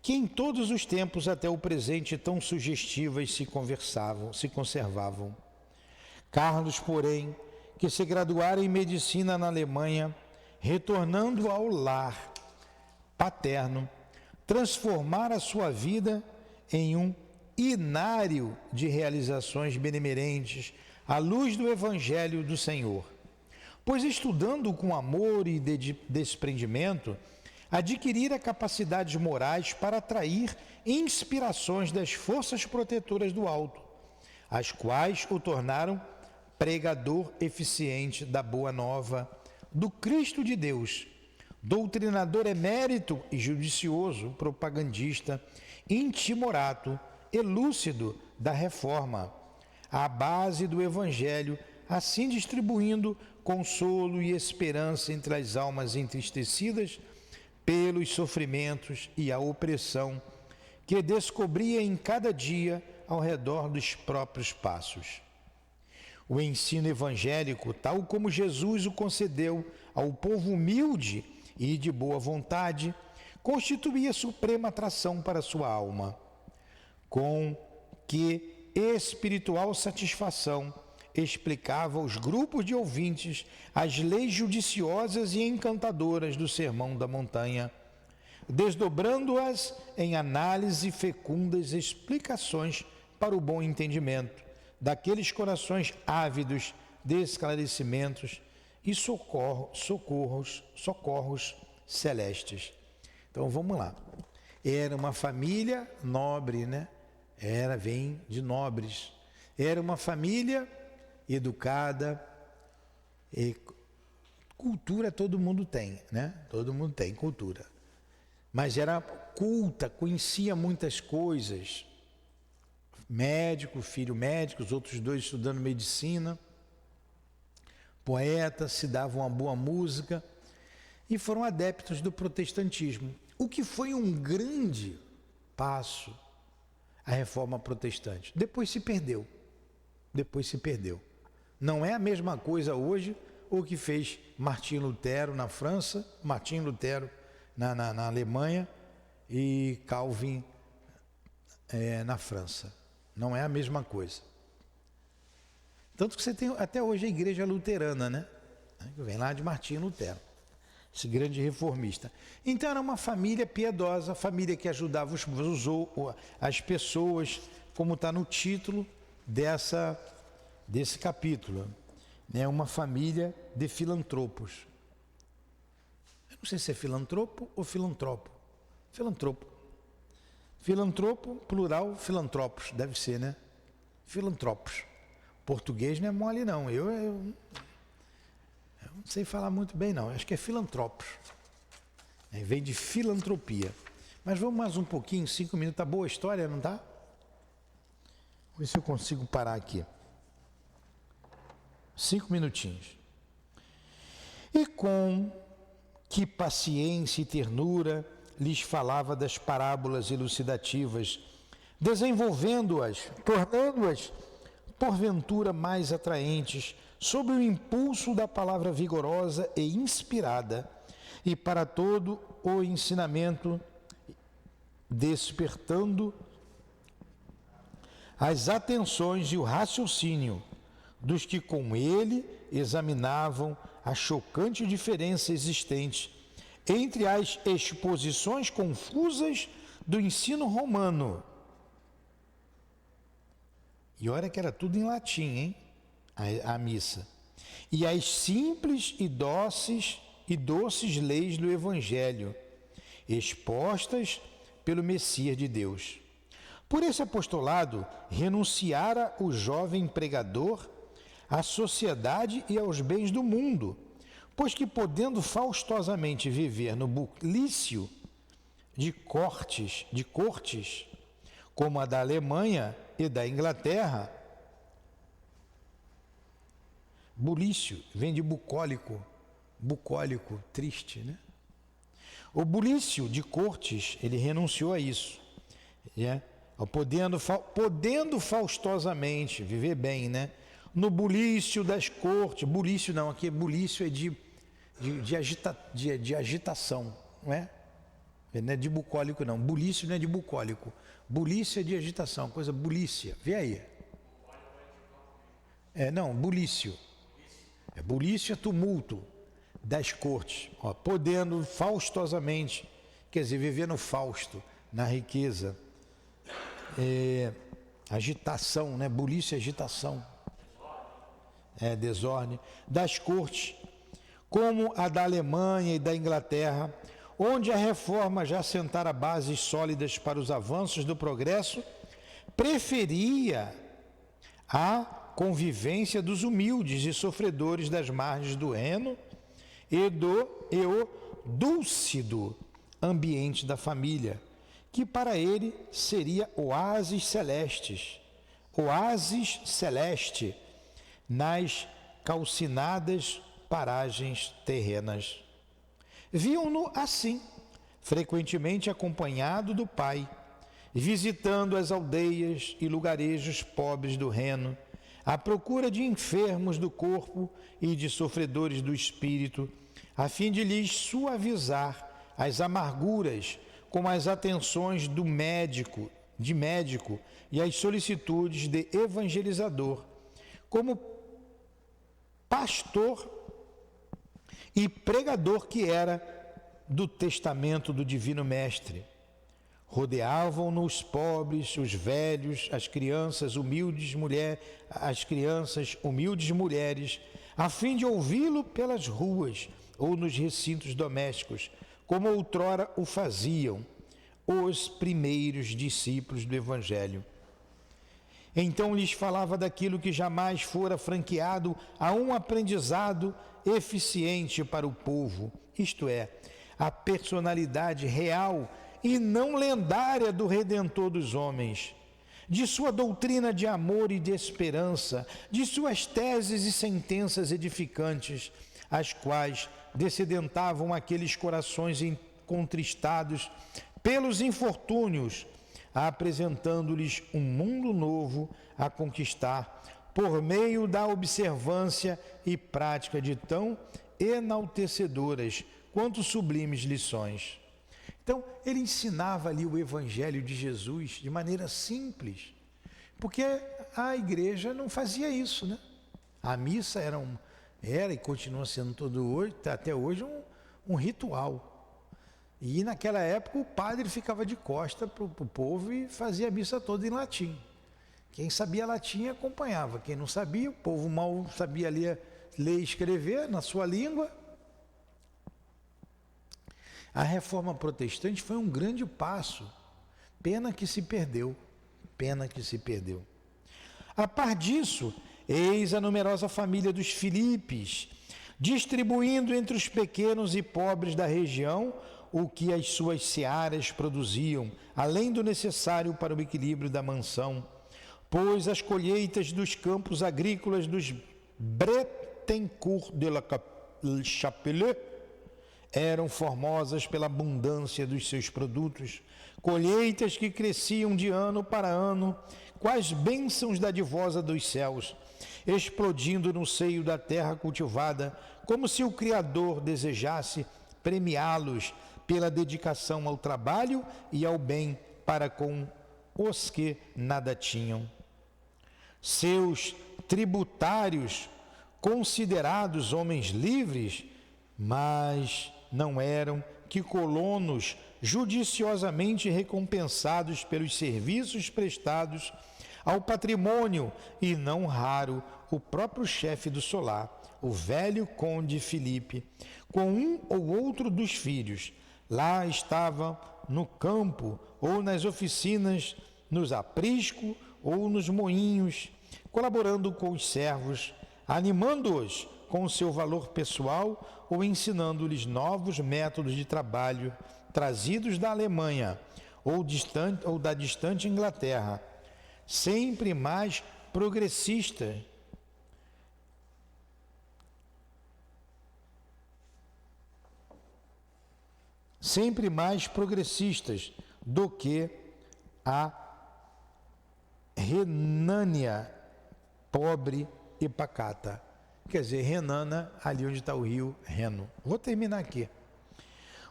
que em todos os tempos até o presente tão sugestivas se conservavam. Carlos, porém, que se graduara em medicina na Alemanha, retornando ao lar paterno, transformara sua vida em um inário de realizações benemerentes à luz do Evangelho do Senhor. Pois estudando com amor e desprendimento, adquirira capacidades morais para atrair inspirações das forças protetoras do alto, as quais o tornaram pregador eficiente da Boa Nova, do Cristo de Deus, doutrinador emérito e judicioso, propagandista, intimorato e lúcido da reforma, à base do Evangelho, assim distribuindo consolo e esperança entre as almas entristecidas pelos sofrimentos e a opressão que descobria em cada dia ao redor dos próprios passos. O ensino evangélico, tal como Jesus o concedeu ao povo humilde e de boa vontade, constituía suprema atração para sua alma, com que espiritual satisfação explicava aos grupos de ouvintes as leis judiciosas e encantadoras do Sermão da Montanha, desdobrando-as em análise fecundas explicações para o bom entendimento daqueles corações ávidos de esclarecimentos e socorros celestes. Então vamos lá. Era uma família nobre, né? Vem de nobres. Era uma família educada, e cultura todo mundo tem, né? Todo mundo tem cultura. Mas era culta, conhecia muitas coisas. Médico, filho médico, os outros dois estudando medicina. Poeta, se davam uma boa música e foram adeptos do protestantismo, o que foi um grande passo a reforma protestante. Depois se perdeu. Não é a mesma coisa hoje o que fez Martim Lutero na França, Martim Lutero na Alemanha e Calvin na França. Não é a mesma coisa. Tanto que você tem até hoje a igreja luterana, né? Que vem lá de Martinho Lutero, esse grande reformista. Então era uma família piedosa, família que ajudava as pessoas, como está no título desse capítulo, né? Uma família de filantropos. Eu não sei se é filantropo ou filantropo. Filantropo. Filantropo, plural, filantropos, deve ser, né? Filantropos. Português não é mole, não. Eu não sei falar muito bem, não. Acho que é filantropos. Vem de filantropia. Mas vamos mais um pouquinho, 5 minutos. Tá boa a história, não tá? Vou ver se eu consigo parar aqui. 5 minutinhos. E com que paciência e ternura lhes falava das parábolas elucidativas, desenvolvendo-as, tornando-as, porventura, mais atraentes, sob o impulso da palavra vigorosa e inspirada, e para todo o ensinamento, despertando as atenções e o raciocínio dos que com ele examinavam a chocante diferença existente entre as exposições confusas do ensino romano. E olha que era tudo em latim, hein? A missa. E as simples e doces leis do Evangelho, expostas pelo Messias de Deus. Por esse apostolado, renunciara o jovem pregador à sociedade e aos bens do mundo, pois que, podendo faustosamente viver no bulício de cortes, como a da Alemanha e da Inglaterra, bulício vem de bucólico, triste, né? O bulício de cortes, ele renunciou a isso, né? Podendo faustosamente viver bem, né? No bulício das cortes, bulício não, aqui bulício é de agitação, não é? Não é de bucólico não, bulício não é de bucólico, bulício é de agitação, coisa bulícia, vê aí. Bulício. Bulício é tumulto das cortes, podendo faustosamente, quer dizer, viver no fausto, na riqueza, agitação, né? Bulício é agitação, desordem, das cortes, como a da Alemanha e da Inglaterra, onde a reforma já assentara bases sólidas para os avanços do progresso, preferia a convivência dos humildes e sofredores das margens do Reno e o dúlcido ambiente da família, que para ele seria oásis celeste nas calcinadas paragens terrenas. Viam-no assim, frequentemente acompanhado do pai, visitando as aldeias e lugarejos pobres do Reno, à procura de enfermos do corpo e de sofredores do espírito, a fim de lhes suavizar as amarguras com as atenções de médico e as solicitudes de evangelizador, como pastor e pregador que era do testamento do Divino Mestre. Rodeavam-no os pobres, os velhos, as crianças humildes mulheres, a fim de ouvi-lo pelas ruas ou nos recintos domésticos, como outrora o faziam os primeiros discípulos do Evangelho. Então lhes falava daquilo que jamais fora franqueado a um aprendizado eficiente para o povo, isto é, a personalidade real e não lendária do Redentor dos homens, de sua doutrina de amor e de esperança, de suas teses e sentenças edificantes, as quais descedentavam aqueles corações contristados pelos infortúnios, apresentando-lhes um mundo novo a conquistar por meio da observância e prática de tão enaltecedoras quanto sublimes lições. Então, ele ensinava ali o Evangelho de Jesus de maneira simples, porque a igreja não fazia isso, né? A missa era e continua sendo até hoje um ritual. E naquela época o padre ficava de costa para o povo e fazia a missa toda em latim. Quem sabia latim acompanhava, quem não sabia, o povo mal sabia ler e escrever na sua língua. A reforma protestante foi um grande passo, pena que se perdeu. A par disso, eis a numerosa família dos Filipes, distribuindo entre os pequenos e pobres da região o que as suas searas produziam, além do necessário para o equilíbrio da mansão, pois as colheitas dos campos agrícolas dos Bretencourt de la Chapelle eram formosas pela abundância dos seus produtos, colheitas que cresciam de ano para ano, quais bênçãos dadivosa dos céus, explodindo no seio da terra cultivada, como se o Criador desejasse premiá-los pela dedicação ao trabalho e ao bem para com os que nada tinham. Seus tributários, considerados homens livres, mas não eram que colonos judiciosamente recompensados pelos serviços prestados ao patrimônio, e não raro o próprio chefe do solar, o velho conde Filipe, com um ou outro dos filhos, lá estava no campo ou nas oficinas, nos apriscos ou nos moinhos, colaborando com os servos, animando-os com o seu valor pessoal ou ensinando-lhes novos métodos de trabalho trazidos da Alemanha ou da distante Inglaterra, sempre mais progressistas. Sempre mais progressistas do que a Renânia pobre e pacata. Quer dizer, Renana, ali onde está o rio Reno. Vou terminar aqui.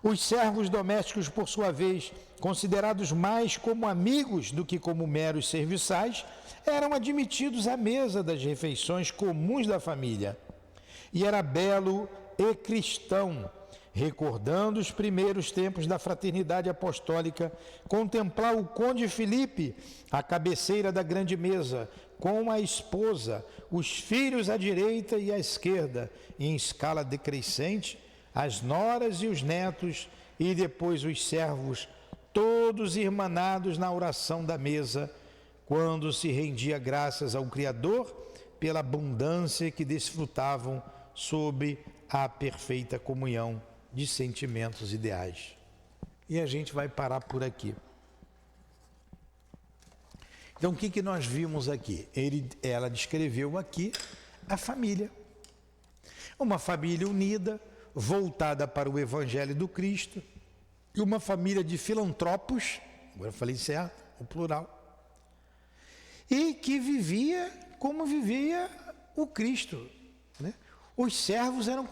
Os servos domésticos, por sua vez, considerados mais como amigos do que como meros serviçais, eram admitidos à mesa das refeições comuns da família. E era belo e cristão, recordando os primeiros tempos da fraternidade apostólica, contemplar o conde Filipe à cabeceira da grande mesa, com a esposa, os filhos à direita e à esquerda, em escala decrescente, as noras e os netos, e depois os servos, todos irmanados na oração da mesa, quando se rendia graças ao Criador pela abundância que desfrutavam sob a perfeita comunhão de sentimentos ideais. E a gente vai parar por aqui. Então, o que nós vimos aqui? Ela descreveu aqui a família. Uma família unida, voltada para o Evangelho do Cristo, e uma família de filantropos, agora eu falei certo, o plural, e que vivia como vivia o Cristo, né? Os servos eram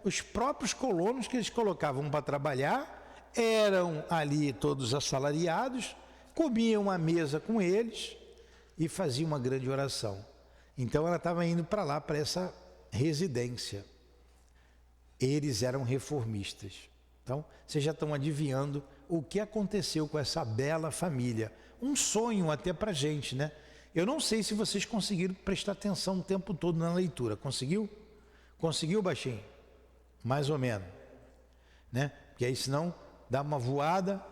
os próprios colonos que eles colocavam para trabalhar, eram ali todos assalariados, comiam à mesa com eles e faziam uma grande oração. Então ela estava indo para lá, para essa residência. Eles eram reformistas. Então, vocês já estão adivinhando o que aconteceu com essa bela família. Um sonho até para a gente, né? Eu não sei se vocês conseguiram prestar atenção o tempo todo na leitura. Conseguiu? Conseguiu, baixinho? Mais ou menos, né? Porque aí senão dá uma voada,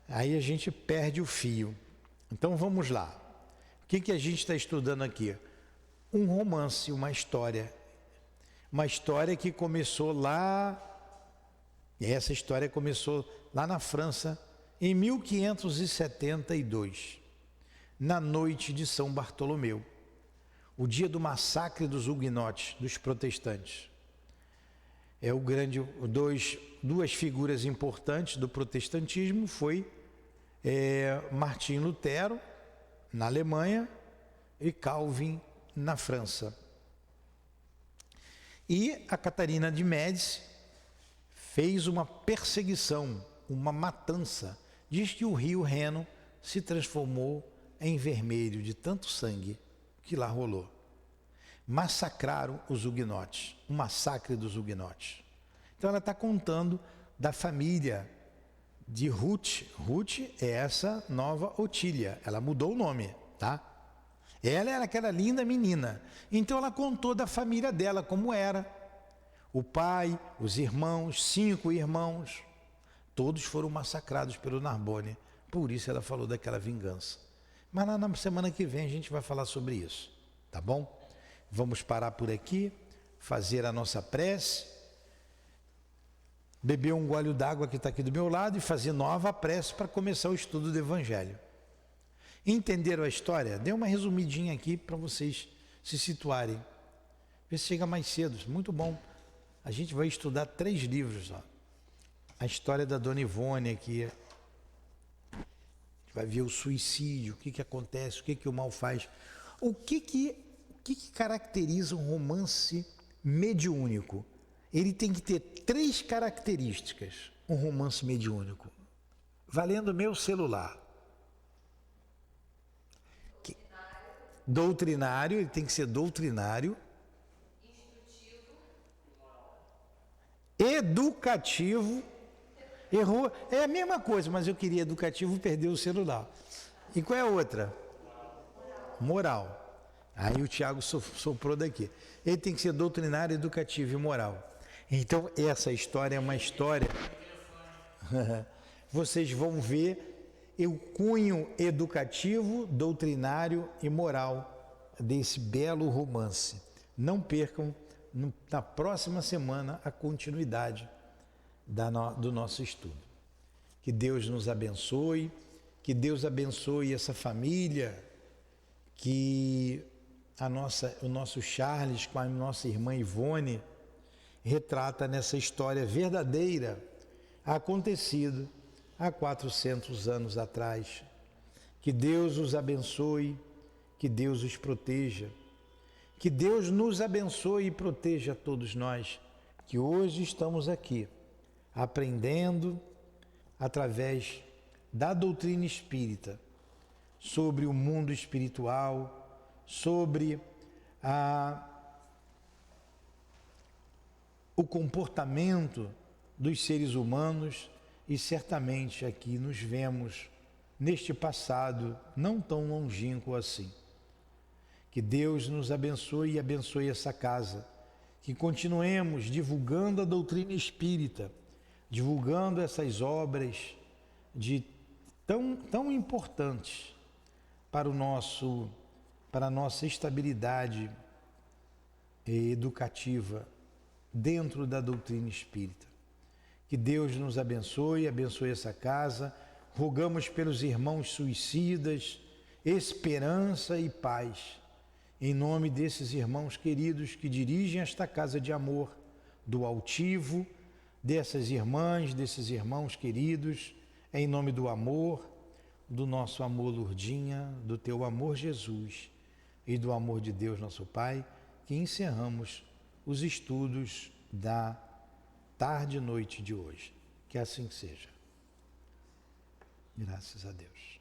aí a gente perde o fio. Então vamos lá. O que a gente está estudando aqui? Um romance, uma história. Uma história que começou lá, e essa história começou lá na França, em 1572, na noite de São Bartolomeu, o dia do massacre dos huguenotes, dos protestantes. Duas figuras importantes do protestantismo foi Martim Lutero, na Alemanha, e Calvin, na França. E a Catarina de Médici fez uma perseguição, uma matança. Diz que o rio Reno se transformou em vermelho de tanto sangue que lá rolou. massacraram os huguenotes, um massacre dos huguenotes. Então ela está contando da família de Ruth. Ruth é essa nova Otília, ela mudou o nome, tá? Ela era aquela linda menina. Então ela contou da família dela, como era. O pai, os irmãos, 5 irmãos, todos foram massacrados pelo Narbonne. Por isso ela falou daquela vingança. Mas na semana que vem a gente vai falar sobre isso, tá bom? Vamos parar por aqui, fazer a nossa prece, beber um gole d'água que está aqui do meu lado e fazer nova prece para começar o estudo do Evangelho. Entenderam a história? Dê uma resumidinha aqui para vocês se situarem. Vê se chega mais cedo, muito bom. A gente vai estudar 3 livros. Ó. A história da Dona Ivone aqui. A gente vai ver o suicídio, o que acontece, o que o mal faz. O que caracteriza um romance mediúnico? Ele tem que ter 3 características, um romance mediúnico. Valendo meu celular. Doutrinário, ele tem que ser doutrinário. Educativo. Errou. É a mesma coisa, mas eu queria educativo e perder o celular. E qual é a outra? Moral. Aí o Tiago soprou daqui. Ele tem que ser doutrinário, educativo e moral. Então, essa história é uma história... Vocês vão ver o cunho educativo, doutrinário e moral desse belo romance. Não percam, na próxima semana, a continuidade do nosso estudo. Que Deus nos abençoe, que Deus abençoe essa família, que o nosso Charles com a nossa irmã Ivone retrata nessa história verdadeira acontecido há 400 anos atrás. Que Deus os abençoe, que Deus os proteja, que Deus nos abençoe e proteja a todos nós, que hoje estamos aqui aprendendo através da doutrina espírita sobre o mundo espiritual, sobre o comportamento dos seres humanos, e certamente aqui nos vemos neste passado não tão longínquo assim. Que Deus nos abençoe e abençoe essa casa, que continuemos divulgando a doutrina espírita, divulgando essas obras tão importantes para a nossa estabilidade educativa dentro da doutrina espírita. Que Deus nos abençoe, abençoe essa casa. Rogamos pelos irmãos suicidas, esperança e paz. Em nome desses irmãos queridos que dirigem esta casa de amor, do altivo, dessas irmãs, desses irmãos queridos, em nome do amor, do nosso amor Lourdinha, do teu amor Jesus e do amor de Deus nosso Pai, que encerramos os estudos da tarde e noite de hoje. Que assim seja. Graças a Deus.